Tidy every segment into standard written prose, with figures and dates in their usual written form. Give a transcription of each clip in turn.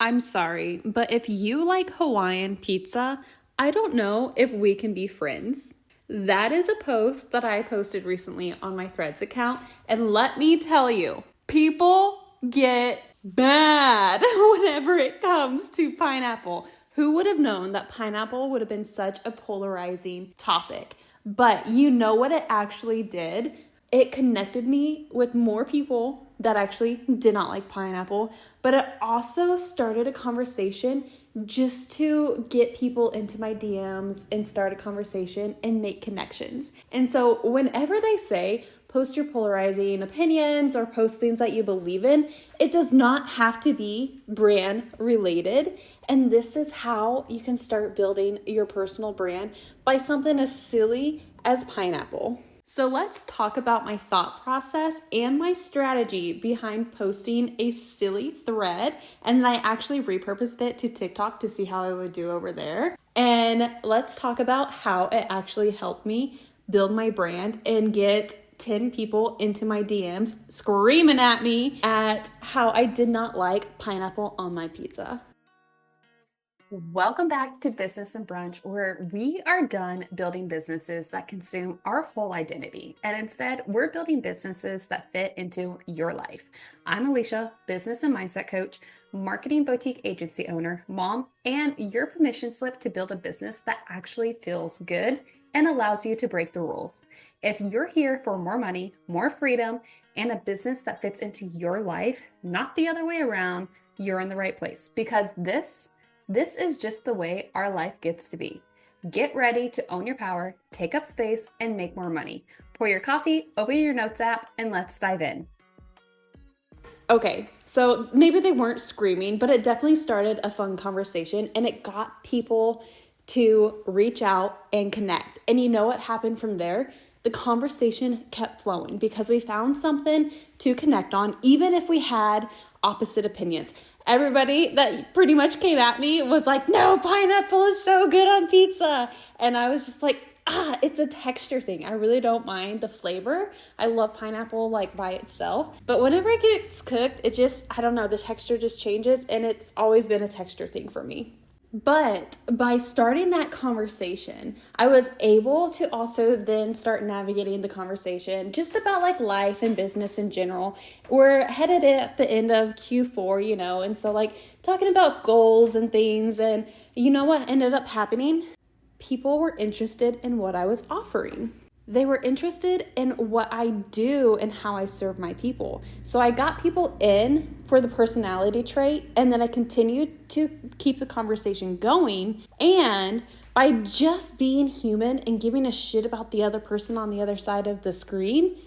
I'm sorry, but if you like Hawaiian pizza, I don't know if we can be friends. That is a post that I posted recently on my Threads account, and let me tell you, people get bad whenever it comes to pineapple. Who would have known that pineapple would have been such a polarizing topic? But you know what it actually did? It connected me with more people that actually did not like pineapple, but it also started a conversation just to get people into my DMs and start a conversation and make connections. And so whenever they say post your polarizing opinions or post things that you believe in, it does not have to be brand related. And this is how you can start building your personal brand by something as silly as pineapple. So let's talk about my thought process and my strategy behind posting a silly thread. And I actually repurposed it to TikTok to see how I would do over there. And let's talk about how it actually helped me build my brand and get 10 people into my DMs screaming at me at how I did not like pineapple on my pizza. Welcome back to Business and Brunch, where we are done building businesses that consume our whole identity. And instead, we're building businesses that fit into your life. I'm Alicia, business and mindset coach, marketing boutique agency owner, mom, and your permission slip to build a business that actually feels good and allows you to break the rules. If you're here for more money, more freedom, and a business that fits into your life, not the other way around, you're in the right place, because this is just the way our life gets to be. Get ready to own your power, take up space, and make more money. Pour your coffee, open your notes app, and let's dive in. Okay, so maybe they weren't screaming, but it definitely started a fun conversation and it got people to reach out and connect. And you know what happened from there? The conversation kept flowing because we found something to connect on, even if we had opposite opinions. Everybody that pretty much came at me was like, no, pineapple is so good on pizza. And I was just like, it's a texture thing. I really don't mind the flavor. I love pineapple like by itself. But whenever it gets cooked, it just, I don't know, the texture just changes. And it's always been a texture thing for me. But by starting that conversation, I was able to also then start navigating the conversation just about like life and business in general. We're headed at the end of Q4, and so like talking about goals and things. And you know what ended up happening? People were interested in what I was offering. They were interested in what I do and how I serve my people. So I got people in for the personality trait, and then I continued to keep the conversation going. And by just being human and giving a shit about the other person on the other side of the screen,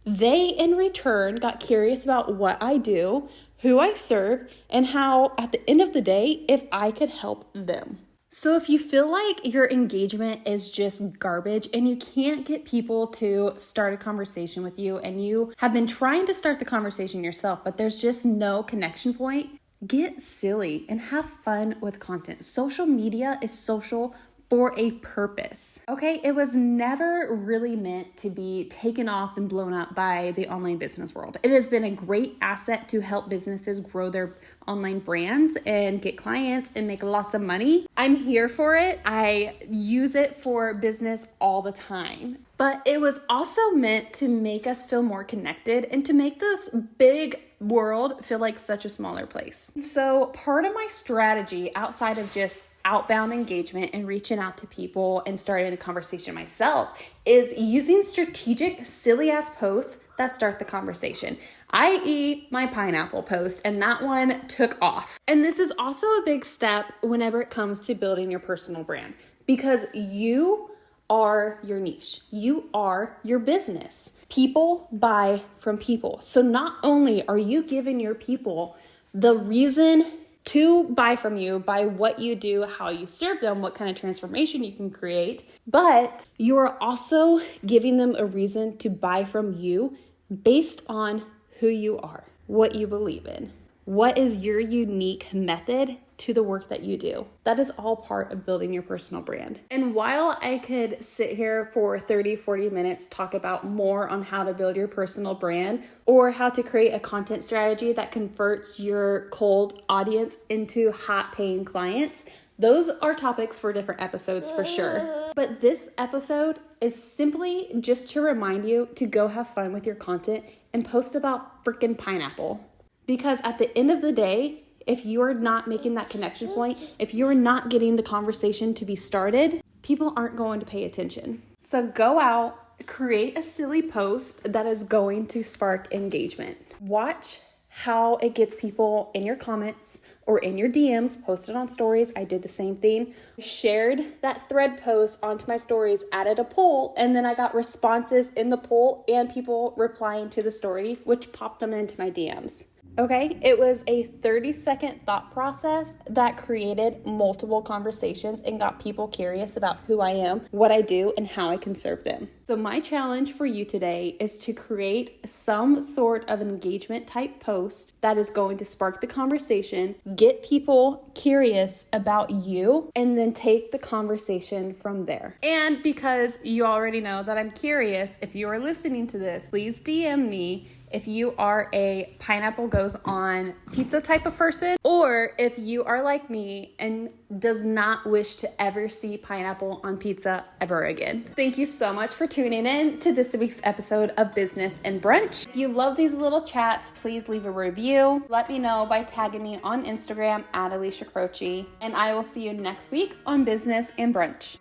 they in return got curious about what I do, who I serve, and how at the end of the day, if I could help them. So if you feel like your engagement is just garbage and you can't get people to start a conversation with you and you have been trying to start the conversation yourself, but there's just no connection point, get silly and have fun with content. Social media is social for a purpose. Okay, it was never really meant to be taken off and blown up by the online business world. It has been a great asset to help businesses grow their online brands and get clients and make lots of money. I'm here for it. I use it for business all the time. But it was also meant to make us feel more connected and to make this big world feel like such a smaller place. So part of my strategy outside of just outbound engagement and reaching out to people and starting the conversation myself is using strategic silly ass posts that start the conversation, i.e. my pineapple post, and that one took off. And this is also a big step whenever it comes to building your personal brand, because you are your niche. You are your business. People buy from people. So not only are you giving your people the reason to buy from you by what you do, how you serve them, what kind of transformation you can create, but you're also giving them a reason to buy from you based on who you are, what you believe in, what is your unique method to the work that you do. That is all part of building your personal brand. And while I could sit here for 30, 40 minutes, talk about more on how to build your personal brand or how to create a content strategy that converts your cold audience into hot paying clients, those are topics for different episodes for sure. But this episode is simply just to remind you to go have fun with your content and post about freaking pineapple. Because at the end of the day, if you are not making that connection point, if you're not getting the conversation to be started, people aren't going to pay attention. So go out, create a silly post that is going to spark engagement. Watch how it gets people in your comments or in your DMs, posted on stories. I did the same thing. Shared that thread post onto my stories, added a poll, and then I got responses in the poll and people replying to the story, which popped them into my DMs. Okay, it was a 30-second thought process that created multiple conversations and got people curious about who I am, what I do, and how I can serve them. So my challenge for you today is to create some sort of engagement type post that is going to spark the conversation, get people curious about you, and then take the conversation from there. And because you already know that I'm curious, if you are listening to this, please DM me if you are a pineapple goes on pizza type of person, or if you are like me and does not wish to ever see pineapple on pizza ever again. Thank you so much for tuning in to this week's episode of Business and Brunch. If you love these little chats, please leave a review. Let me know by tagging me on Instagram @Alicia Croce, and I will see you next week on Business and Brunch.